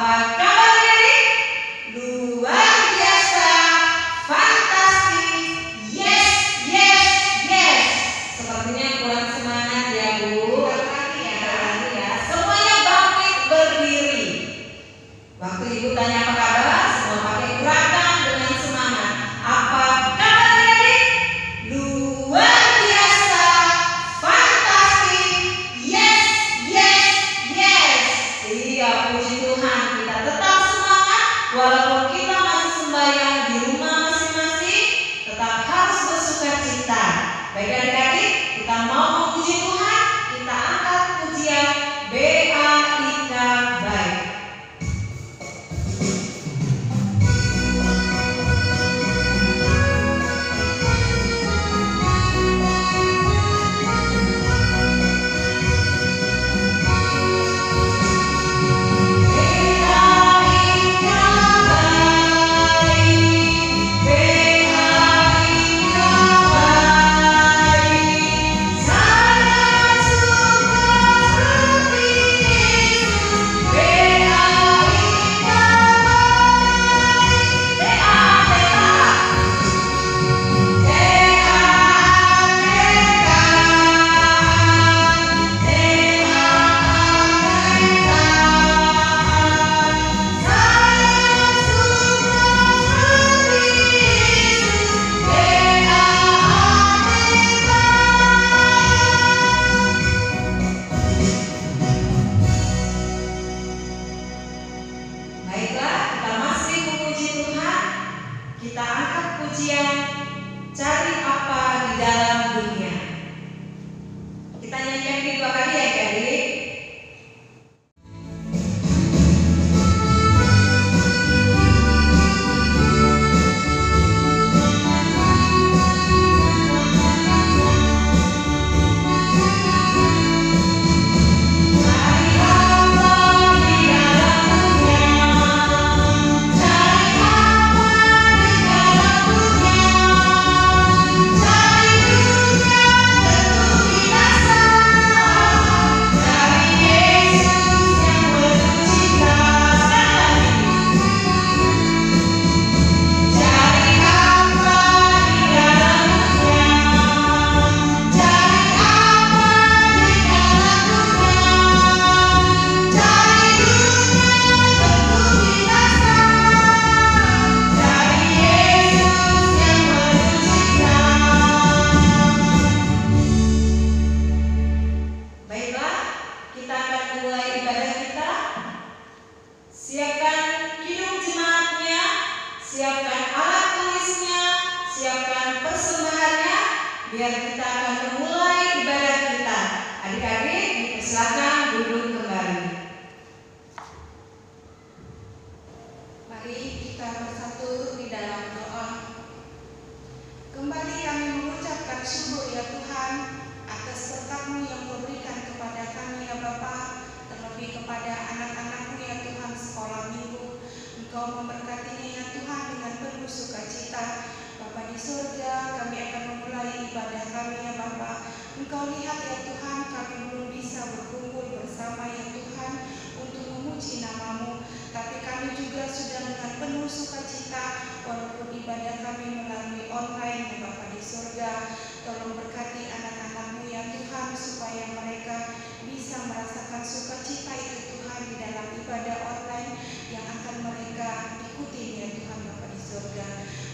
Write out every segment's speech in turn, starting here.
Apa kabar adik? Luar biasa, fantastis, yes, yes, yes. Sepertinya kurang semangat ya Bu. Ya. Semuanya bangkit berdiri. Waktu Ibu tanya apa kabar, semua pakai gerakan dengan semangat. Apa kabar adik? Luar biasa, fantastis, yes, yes, yes. Iya, puji Tuhan, kita tetap semangat walaupun kita masih sembahyang di rumah masing-masing, tetap harus bersukacita. Baik adik-adik, kita mau memuji Tuhan, kita angkat pujian BAIK baik. Baiklah, kita masih memuji Tuhan. Kita angkat pujian cari apa di dalam dunia. Kita nyanyikan kedua kali ya adik. Baiklah, kita akan mulai ibadah kita. Siapkan kidung jemaatnya, siapkan alat tulisnya, siapkan persembahannya, biar kita akan memulai ibadah kita. Adik-adik, silakan duduk kembali. Mari kita bersatu di dalam doa. Kembali kami mengucapkan syukur ya Tuhan atas berkat-Mu yang Kau berikan kepada kami ya Bapa, terlebih kepada anak-anak-Mu ya Tuhan sekolah minggu. Engkau memberkatinya ya Tuhan dengan penuh sukacita. Bapa di surga, kami akan memulai ibadah kami ya Bapa. Engkau lihat ya Tuhan, kami belum bisa berkumpul bersama ya Tuhan untuk memuji nama-Mu, tapi kami juga sudah dengan penuh sukacita walaupun ibadah kami melalui online ya Bapa di surga. Tolong berkati anak-anak-Mu ya Tuhan supaya mereka bisa merasakan sukacita itu Tuhan di dalam ibadah online yang akan mereka ikuti ya Tuhan Bapa di surga.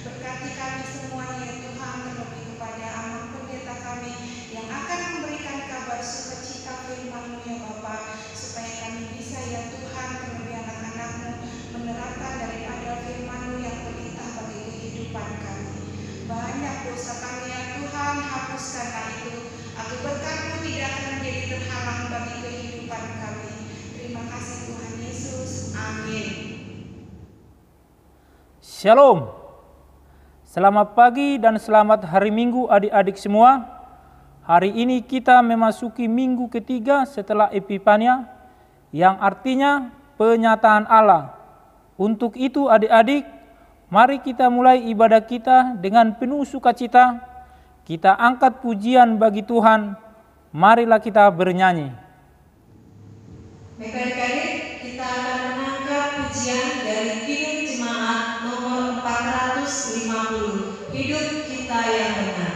Berkati kami semuanya ya Tuhan, terlebih kepada Amang Pendeta kami yang akan memberikan kabar sukacita firman-Mu ya Bapa, supaya kami bisa ya Tuhan terlebih anak-anak-Mu menerapkan daripada firman-Mu yang berlimpah bagi kehidupan kami. Banyak dosa kami ya Tuhan, hapuskanlah itu, agar berkat-Mu tidak akan menjadi terhalang bagi kehidupan kami. Terima kasih Tuhan Yesus, amin. Shalom. Selamat pagi dan selamat hari Minggu adik-adik semua. Hari ini kita memasuki minggu ketiga setelah Epifania, yang artinya penyataan Allah. Untuk itu adik-adik, mari kita mulai ibadah kita dengan penuh sukacita. Kita angkat pujian bagi Tuhan. Marilah kita bernyanyi. Baik adik-adik, kita akan mengangkat pujian dari Kidung Jemaat nomor 450, Hidup Kita Yang Benar.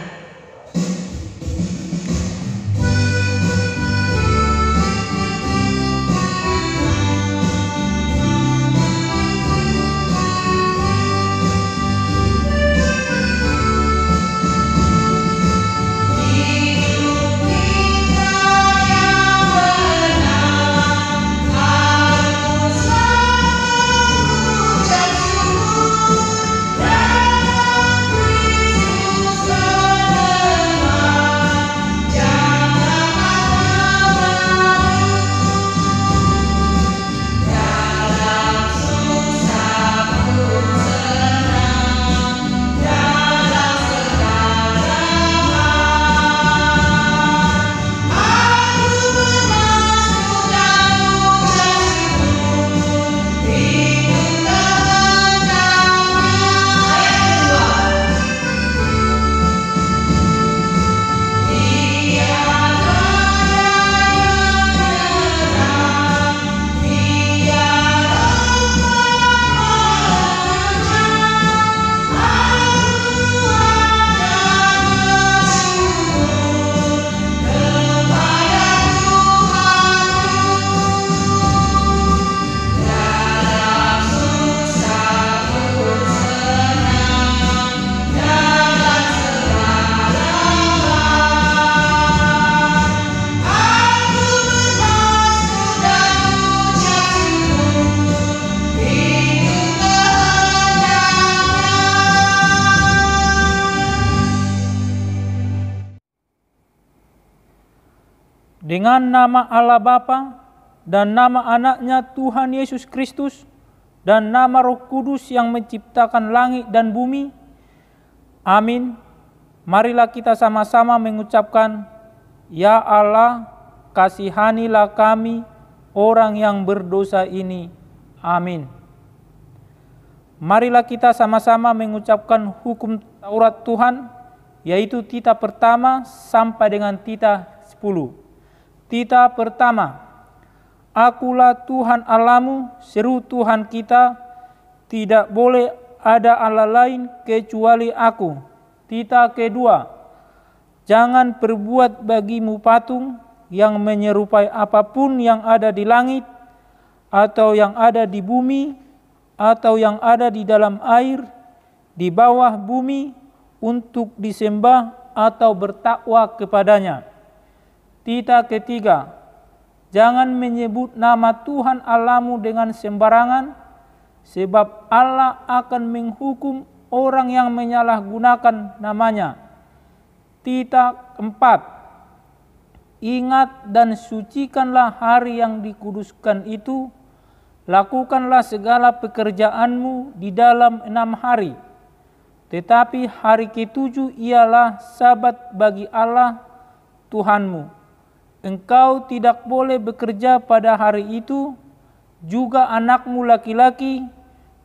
Dengan nama Allah Bapa dan nama anaknya Tuhan Yesus Kristus dan nama Roh Kudus yang menciptakan langit dan bumi. Amin. Marilah kita sama-sama mengucapkan, Ya Allah, kasihanilah kami orang yang berdosa ini. Amin. Marilah kita sama-sama mengucapkan hukum Taurat Tuhan, yaitu titah pertama sampai dengan titah 10. Titah pertama, Akulah Tuhan Allahmu, seru Tuhan kita, tidak boleh ada Allah lain kecuali aku. Titah kedua, jangan perbuat bagimu patung yang menyerupai apapun yang ada di langit, atau yang ada di bumi, atau yang ada di dalam air, di bawah bumi, untuk disembah atau bertakwa kepadanya. Titah ketiga, jangan menyebut nama Tuhan Allahmu dengan sembarangan, sebab Allah akan menghukum orang yang menyalahgunakan namanya. Titah keempat, ingat dan sucikanlah hari yang dikuduskan itu, lakukanlah segala pekerjaanmu di dalam 6 hari. Tetapi hari ke-7 ialah Sabat bagi Allah Tuhanmu. Engkau tidak boleh bekerja pada hari itu, juga anakmu laki-laki,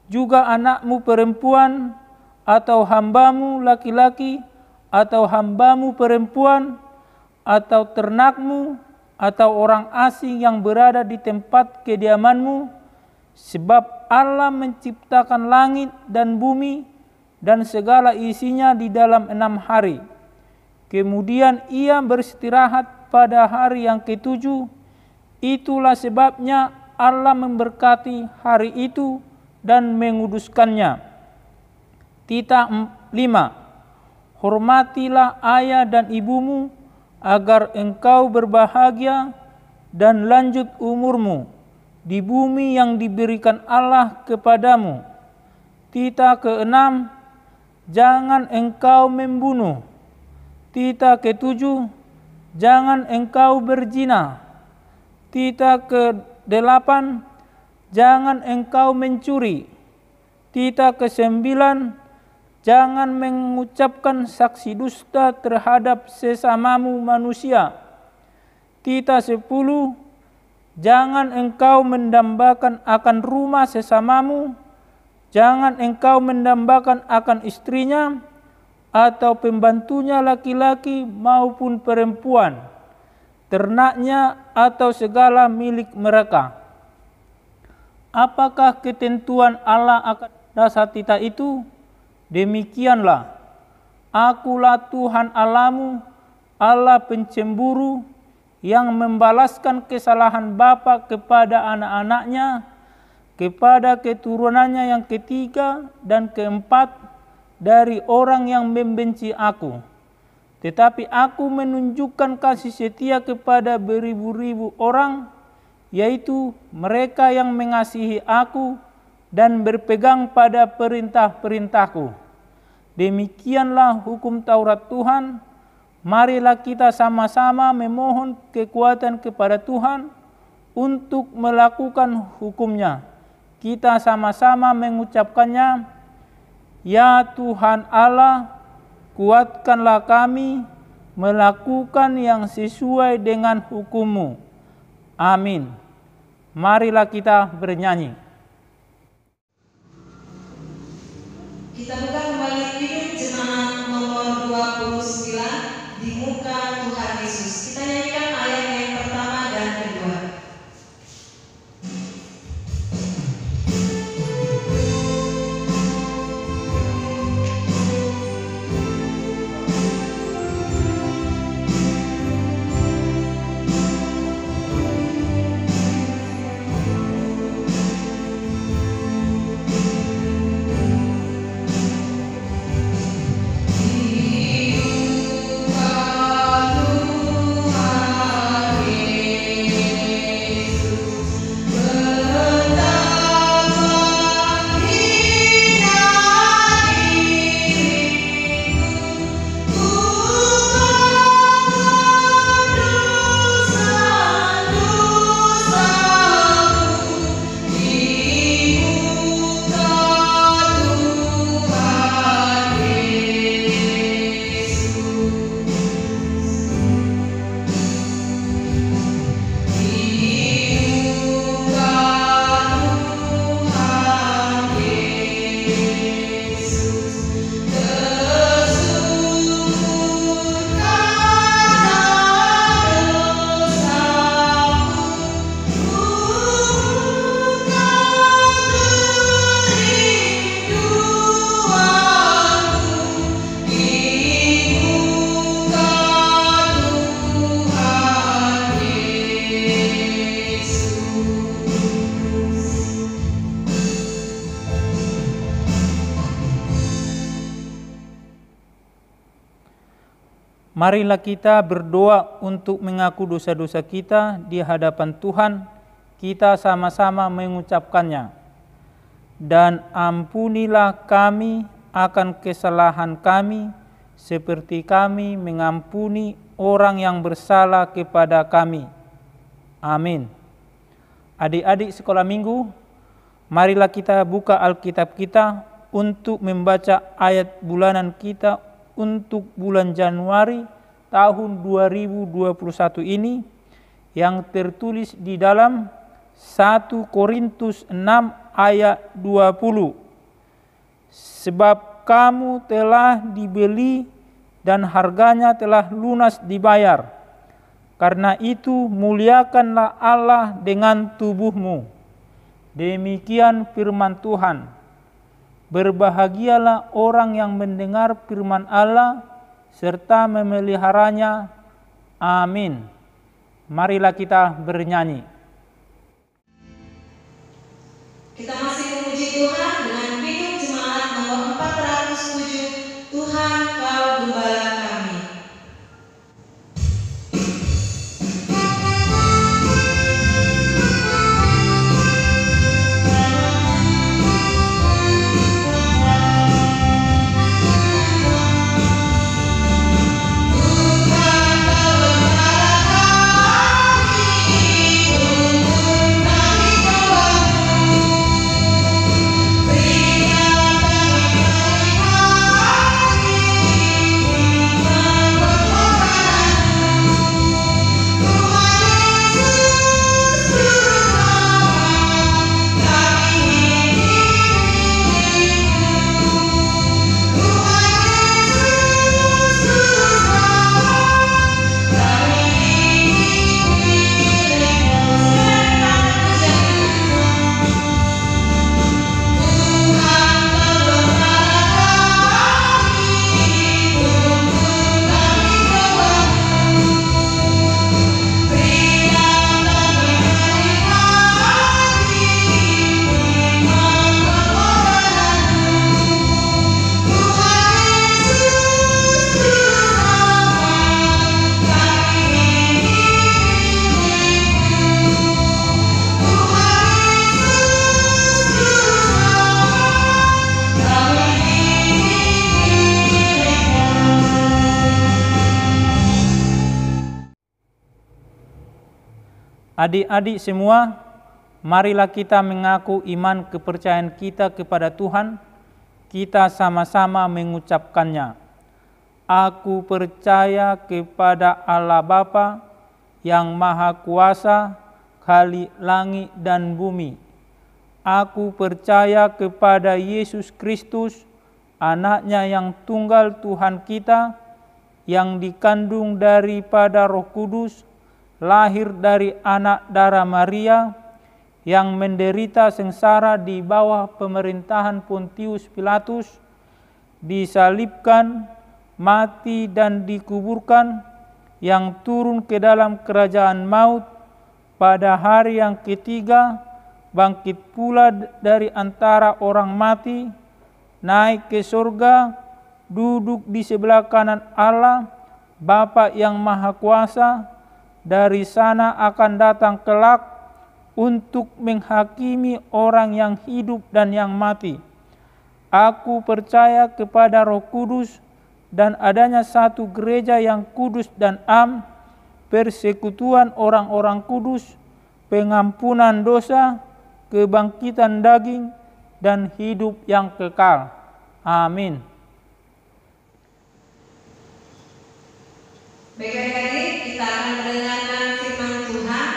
juga anakmu perempuan, atau hambamu laki-laki, atau hambamu perempuan, atau ternakmu, atau orang asing yang berada di tempat kediamanmu, sebab Allah menciptakan langit dan bumi dan segala isinya di dalam 6 hari. Kemudian ia beristirahat pada hari yang ke-7. Itulah sebabnya Allah memberkati hari itu dan menguduskannya. Titah 5, hormatilah ayah dan ibumu, agar engkau berbahagia dan lanjut umurmu di bumi yang diberikan Allah kepadamu. Titah ke-6, jangan engkau membunuh. Titah ke-7, jangan engkau berzina. Titah ke-8, jangan engkau mencuri. Titah ke-9, jangan mengucapkan saksi dusta terhadap sesamamu manusia. Titah 10, jangan engkau mendambakan akan rumah sesamamu. Jangan engkau mendambakan akan istrinya, atau pembantunya laki-laki maupun perempuan, ternaknya atau segala milik mereka. Apakah ketentuan Allah akan dasar titah itu? Demikianlah, Akulah Tuhan Allahmu, Allah pencemburu, yang membalaskan kesalahan bapa kepada anak-anaknya, kepada keturunannya yang ketiga dan keempat dari orang yang membenci Aku. Tetapi Aku menunjukkan kasih setia kepada beribu-ribu orang, yaitu mereka yang mengasihi Aku dan berpegang pada perintah-perintahku. Demikianlah hukum Taurat Tuhan. Marilah kita sama-sama memohon kekuatan kepada Tuhan untuk melakukan hukum-Nya. Kita sama-sama mengucapkannya, Ya Tuhan Allah, kuatkanlah kami melakukan yang sesuai dengan hukum-Mu. Amin. Marilah kita bernyanyi. Kita buka kembali Pidum Jemaat nomor 29 di muka Tuhan Yesus. Kita nyanyikan ayat yang pertama dan kedua. Marilah kita berdoa untuk mengaku dosa-dosa kita di hadapan Tuhan. Kita sama-sama mengucapkannya. Dan ampunilah kami akan kesalahan kami, seperti kami mengampuni orang yang bersalah kepada kami. Amin. Adik-adik sekolah minggu, marilah kita buka Alkitab kita untuk membaca ayat bulanan kita untuk bulan Januari tahun 2021 ini yang tertulis di dalam 1 Korintus 6 ayat 20. Sebab kamu telah dibeli dan harganya telah lunas dibayar. Karena itu muliakanlah Allah dengan tubuhmu. Demikian firman Tuhan. Berbahagialah orang yang mendengar firman Allah serta memeliharanya. Amin. Marilah kita bernyanyi. Kita masih memuji Tuhan dengan Pidum Jemaat nomor 407. Tuhan Kau Gembala kami. Berikan kami Adik-adik semua, marilah kita mengaku iman kepercayaan kita kepada Tuhan. Kita sama-sama mengucapkannya. Aku percaya kepada Allah Bapa yang Maha Kuasa, Khalik langit dan bumi. Aku percaya kepada Yesus Kristus, Anaknya yang tunggal Tuhan kita, yang dikandung daripada Roh Kudus, lahir dari anak darah Maria, yang menderita sengsara di bawah pemerintahan Pontius Pilatus, disalibkan, mati dan dikuburkan, yang turun ke dalam kerajaan maut, pada hari yang ketiga bangkit pula dari antara orang mati, naik ke surga, duduk di sebelah kanan Allah, Bapa yang Maha Kuasa. Dari sana akan datang kelak untuk menghakimi orang yang hidup dan yang mati. Aku percaya kepada Roh Kudus dan adanya satu gereja yang kudus dan am, persekutuan orang-orang kudus, pengampunan dosa, kebangkitan daging, dan hidup yang kekal. Amin. Baik adik-adik, kita akan mendengarkan firman Tuhan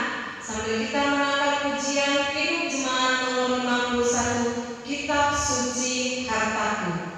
sambil kita mengangkat pujian Hidup Jemaat nomor 51, Kitab Suci Hartaku.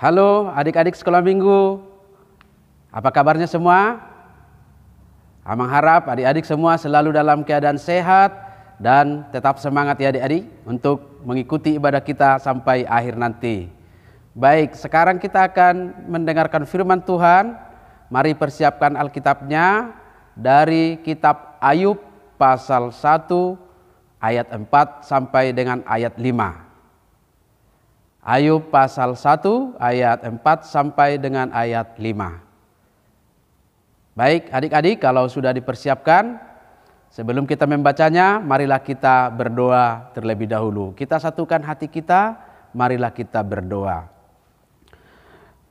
Halo adik-adik sekolah minggu, apa kabarnya semua? Amang harap adik-adik semua selalu dalam keadaan sehat dan tetap semangat ya adik-adik untuk mengikuti ibadah kita sampai akhir nanti. Baik, sekarang kita akan mendengarkan firman Tuhan. Mari persiapkan Alkitabnya dari kitab Ayub pasal 1 ayat 4 sampai dengan ayat 5. Ayub pasal 1 ayat 4 sampai dengan ayat 5. Baik adik-adik, kalau sudah dipersiapkan, sebelum kita membacanya, marilah kita berdoa terlebih dahulu. Kita satukan hati kita, marilah kita berdoa.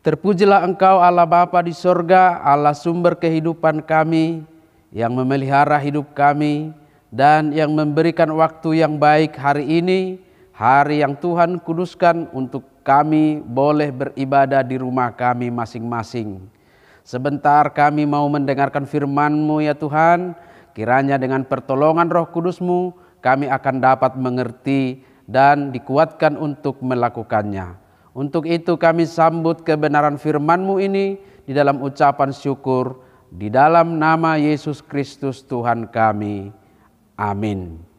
Terpujilah Engkau Allah Bapa di sorga, Allah sumber kehidupan kami, yang memelihara hidup kami, dan yang memberikan waktu yang baik hari ini, hari yang Tuhan kuduskan untuk kami boleh beribadah di rumah kami masing-masing. Sebentar kami mau mendengarkan firman-Mu ya Tuhan, kiranya dengan pertolongan Roh Kudus-Mu kami akan dapat mengerti dan dikuatkan untuk melakukannya. Untuk itu kami sambut kebenaran firman-Mu ini di dalam ucapan syukur, di dalam nama Yesus Kristus Tuhan kami. Amin.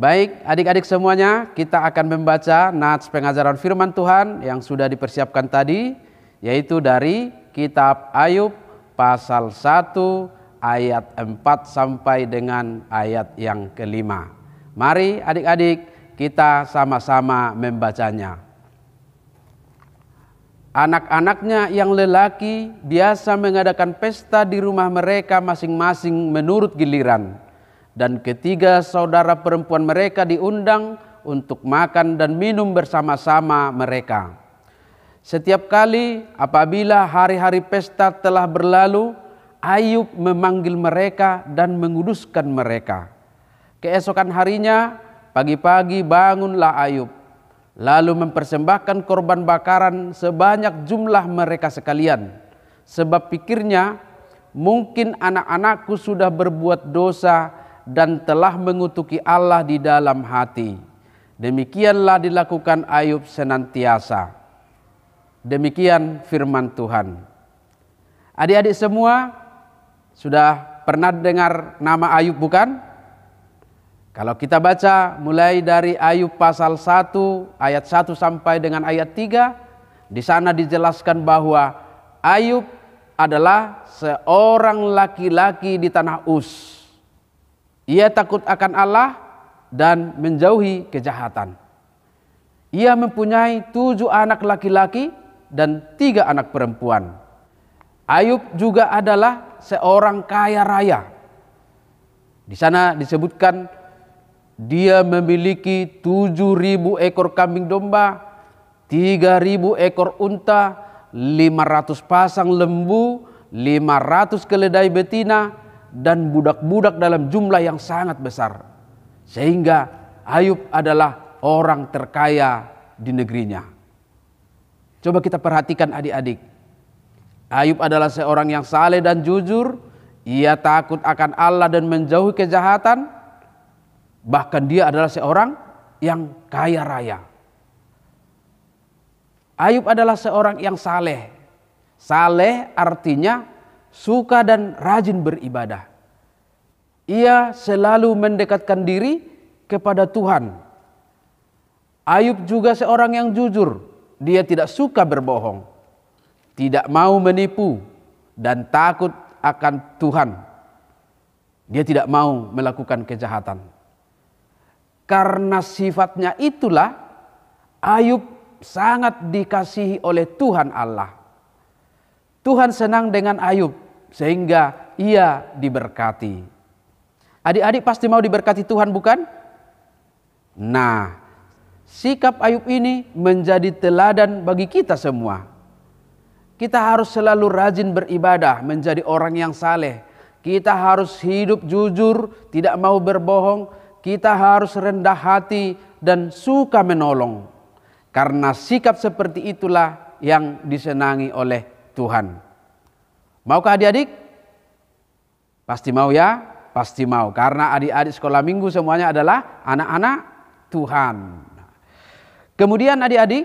Baik adik-adik semuanya, kita akan membaca nats pengajaran firman Tuhan yang sudah dipersiapkan tadi, yaitu dari kitab Ayub pasal 1 ayat 4 sampai dengan ayat yang kelima. Mari adik-adik kita sama-sama membacanya. Anak-anaknya yang lelaki biasa mengadakan pesta di rumah mereka masing-masing menurut giliran. Dan ketiga saudara perempuan mereka diundang untuk makan dan minum bersama-sama mereka. Setiap kali apabila hari-hari pesta telah berlalu, Ayub memanggil mereka dan menguduskan mereka. Keesokan harinya, pagi-pagi bangunlah Ayub, lalu mempersembahkan korban bakaran sebanyak jumlah mereka sekalian. Sebab pikirnya, mungkin anak-anakku sudah berbuat dosa dan telah mengutuki Allah di dalam hati. Demikianlah dilakukan Ayub senantiasa. Demikian firman Tuhan. Adik-adik semua sudah pernah dengar nama Ayub bukan? Kalau kita baca mulai dari Ayub pasal 1 ayat 1 sampai dengan ayat 3, di sana dijelaskan bahwa Ayub adalah seorang laki-laki di tanah Uz. Ia takut akan Allah dan menjauhi kejahatan. Ia mempunyai 7 anak laki-laki dan 3 anak perempuan. Ayub juga adalah seorang kaya raya. Di sana disebutkan dia memiliki 7.000 ekor kambing domba, 3.000 ekor unta, 500 pasang lembu, 500 keledai betina, dan budak-budak dalam jumlah yang sangat besar. Sehingga Ayub adalah orang terkaya di negerinya. Coba kita perhatikan adik-adik. Ayub adalah seorang yang saleh dan jujur. Ia takut akan Allah dan menjauhi kejahatan. Bahkan dia adalah seorang yang kaya raya. Ayub adalah seorang yang saleh. Saleh artinya suka dan rajin beribadah. Ia selalu mendekatkan diri kepada Tuhan. Ayub juga seorang yang jujur. Dia tidak suka berbohong, tidak mau menipu, dan takut akan Tuhan. Dia tidak mau melakukan kejahatan. Karena sifatnya itulah Ayub sangat dikasihi oleh Tuhan Allah. Tuhan senang dengan Ayub sehingga ia diberkati. Adik-adik pasti mau diberkati Tuhan bukan? Nah, sikap Ayub ini menjadi teladan bagi kita semua. Kita harus selalu rajin beribadah, menjadi orang yang saleh. Kita harus hidup jujur, tidak mau berbohong. Kita harus rendah hati dan suka menolong. Karena sikap seperti itulah yang disenangi oleh Tuhan. Maukah adik-adik? Pasti mau ya? Pasti mau. Karena adik-adik sekolah minggu semuanya adalah anak-anak Tuhan. Kemudian adik-adik,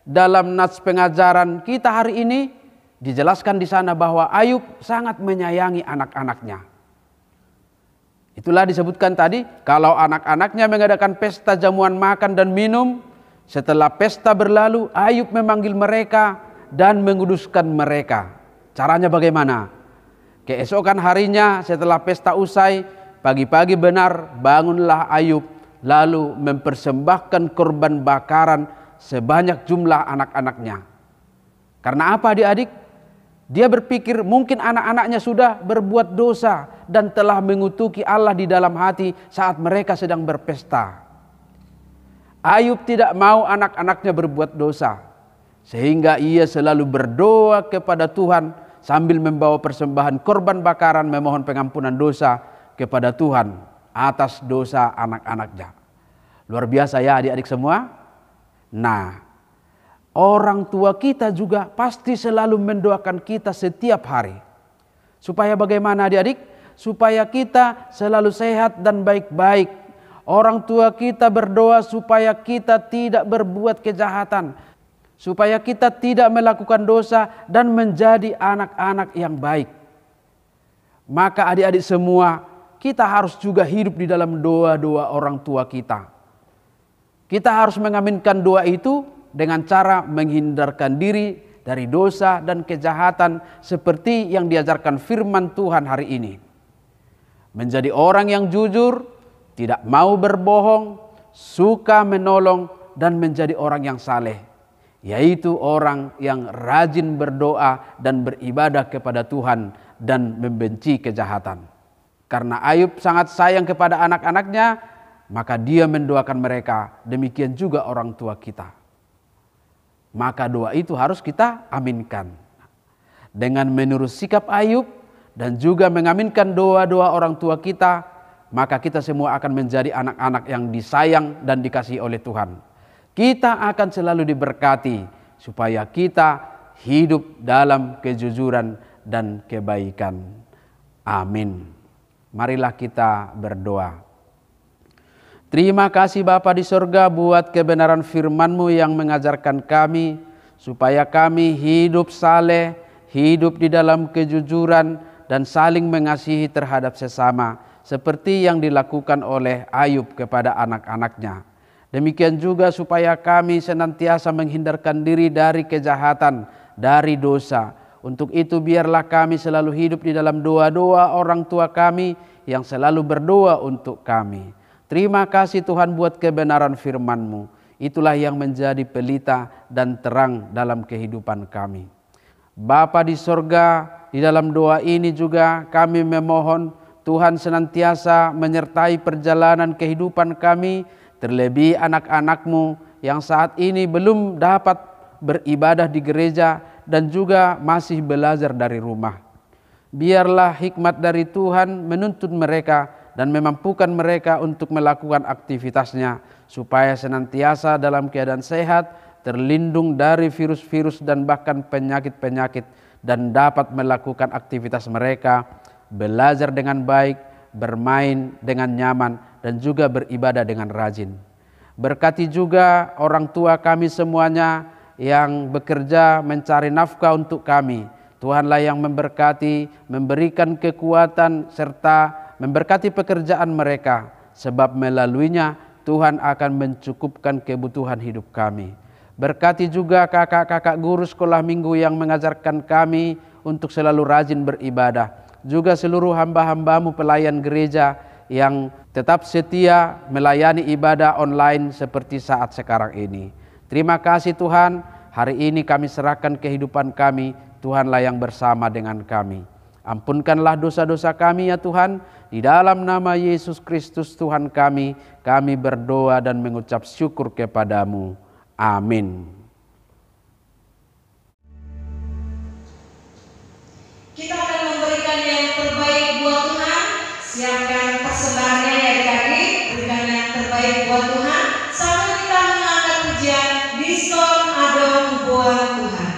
dalam nats pengajaran kita hari ini dijelaskan di sana bahwa Ayub sangat menyayangi anak-anaknya. Itulah disebutkan tadi, kalau anak-anaknya mengadakan pesta jamuan makan dan minum, setelah pesta berlalu, Ayub memanggil mereka dan menguduskan mereka. Caranya bagaimana? Keesokan harinya setelah pesta usai, pagi-pagi benar bangunlah Ayub, lalu mempersembahkan korban bakaran sebanyak jumlah anak-anaknya. Karena apa adik-adik? Dia berpikir mungkin anak-anaknya sudah berbuat dosa dan telah mengutuki Allah di dalam hati saat mereka sedang berpesta. Ayub tidak mau anak-anaknya berbuat dosa, sehingga ia selalu berdoa kepada Tuhan sambil membawa persembahan korban bakaran memohon pengampunan dosa kepada Tuhan atas dosa anak-anaknya. Luar biasa ya adik-adik semua. Nah, orang tua kita juga pasti selalu mendoakan kita setiap hari. Supaya bagaimana adik-adik? Supaya kita selalu sehat dan baik-baik. Orang tua kita berdoa supaya kita tidak berbuat kejahatan. Supaya kita tidak melakukan dosa dan menjadi anak-anak yang baik. Maka adik-adik semua, kita harus juga hidup di dalam doa-doa orang tua kita. Kita harus mengaminkan doa itu dengan cara menghindarkan diri dari dosa dan kejahatan seperti yang diajarkan firman Tuhan hari ini. Menjadi orang yang jujur, tidak mau berbohong, suka menolong, dan menjadi orang yang saleh. yaitu orang yang rajin berdoa dan beribadah kepada Tuhan dan membenci kejahatan. Karena Ayub sangat sayang kepada anak-anaknya, maka dia mendoakan mereka. Demikian juga orang tua kita. Maka doa itu harus kita aminkan. Dengan menurut sikap Ayub dan juga mengaminkan doa-doa orang tua kita, maka kita semua akan menjadi anak-anak yang disayang dan dikasihi oleh Tuhan. Kita akan selalu diberkati supaya kita hidup dalam kejujuran dan kebaikan. Amin. Marilah kita berdoa. Terima kasih Bapa di sorga buat kebenaran firman-Mu yang mengajarkan kami supaya kami hidup saleh, hidup di dalam kejujuran dan saling mengasihi terhadap sesama seperti yang dilakukan oleh Ayub kepada anak-anaknya. Demikian juga supaya kami senantiasa menghindarkan diri dari kejahatan, dari dosa. Untuk itu biarlah kami selalu hidup di dalam doa-doa orang tua kami yang selalu berdoa untuk kami. Terima kasih Tuhan buat kebenaran firman-Mu. Itulah yang menjadi pelita dan terang dalam kehidupan kami. Bapa di sorga, di dalam doa ini juga kami memohon Tuhan senantiasa menyertai perjalanan kehidupan kami, terlebih anak-anak-Mu yang saat ini belum dapat beribadah di gereja dan juga masih belajar dari rumah. Biarlah hikmat dari Tuhan menuntun mereka dan memampukan mereka untuk melakukan aktivitasnya supaya senantiasa dalam keadaan sehat, terlindung dari virus-virus dan bahkan penyakit-penyakit dan dapat melakukan aktivitas mereka, belajar dengan baik, bermain dengan nyaman dan juga beribadah dengan rajin. Berkati juga orang tua kami semuanya yang bekerja mencari nafkah untuk kami. Tuhanlah yang memberkati, memberikan kekuatan serta memberkati pekerjaan mereka. Sebab melaluinya Tuhan akan mencukupkan kebutuhan hidup kami. Berkati juga kakak-kakak guru sekolah minggu yang mengajarkan kami untuk selalu rajin beribadah. Juga seluruh hamba-hamba-Mu pelayan gereja yang tetap setia melayani ibadah online seperti saat sekarang ini. Terima kasih Tuhan, hari ini kami serahkan kehidupan kami, Tuhanlah yang bersama dengan kami. Ampunkanlah dosa-dosa kami ya Tuhan, di dalam nama Yesus Kristus Tuhan kami berdoa dan mengucap syukur kepada-Mu. Amin. Kita akan memberikan yang terbaik buat Tuhan. Siapkan persembahannya ya adik-adik, berikan yang terbaik buat Tuhan. Sambil kita mengangkat pujian Diskon Adom buat Tuhan.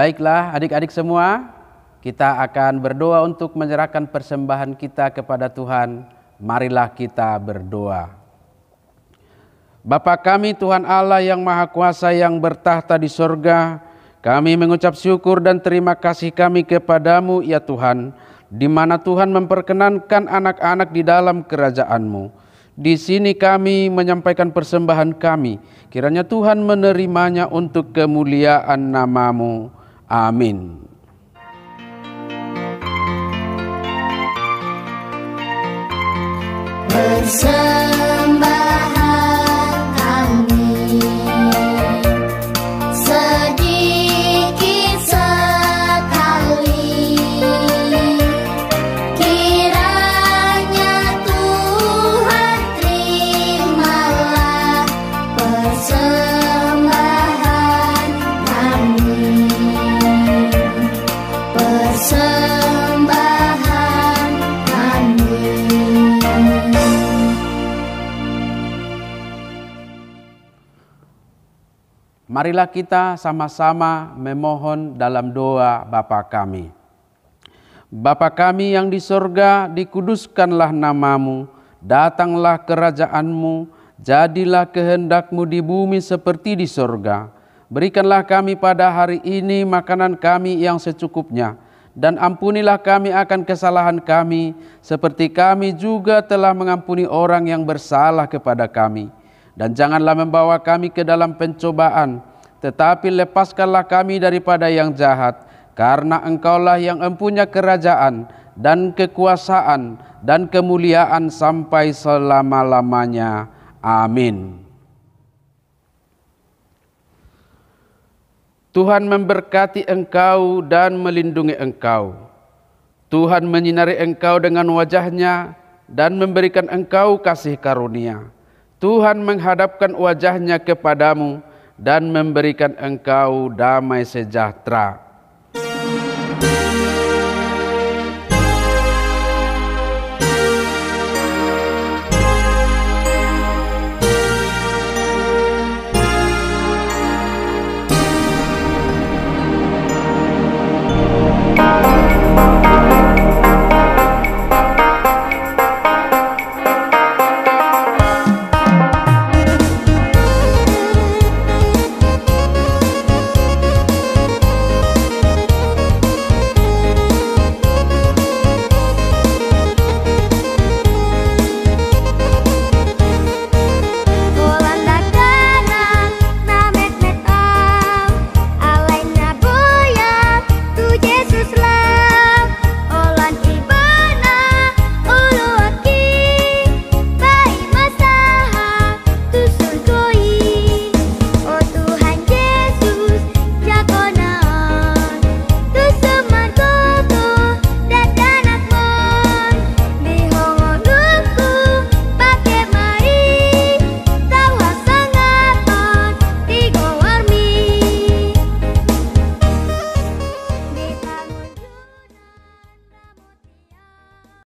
Baiklah adik-adik semua, kita akan berdoa untuk menyerahkan persembahan kita kepada Tuhan. Marilah kita berdoa. Bapa kami Tuhan Allah yang Maha Kuasa yang bertahta di sorga, kami mengucap syukur dan terima kasih kami kepada-Mu ya Tuhan, di mana Tuhan memperkenankan anak-anak di dalam kerajaan-Mu. Di sini kami menyampaikan persembahan kami, kiranya Tuhan menerimanya untuk kemuliaan nama-Mu. Amin. Persembahan kami Marilah kita sama-sama memohon dalam doa Bapa kami. Bapa kami yang di sorga, dikuduskanlah namamu, datanglah kerajaan-Mu, jadilah kehendak-Mu di bumi seperti di sorga. Berikanlah kami pada hari ini makanan kami yang secukupnya, dan ampunilah kami akan kesalahan kami, seperti kami juga telah mengampuni orang yang bersalah kepada kami. Dan janganlah membawa kami ke dalam pencobaan, tetapi lepaskanlah kami daripada yang jahat, karena Engkaulah yang empunya kerajaan dan kekuasaan dan kemuliaan sampai selama-lamanya. Amin. Tuhan memberkati engkau dan melindungi engkau. Tuhan menyinari engkau dengan wajah-Nya dan memberikan engkau kasih karunia. Tuhan menghadapkan wajah-Nya kepadamu dan memberikan engkau damai sejahtera.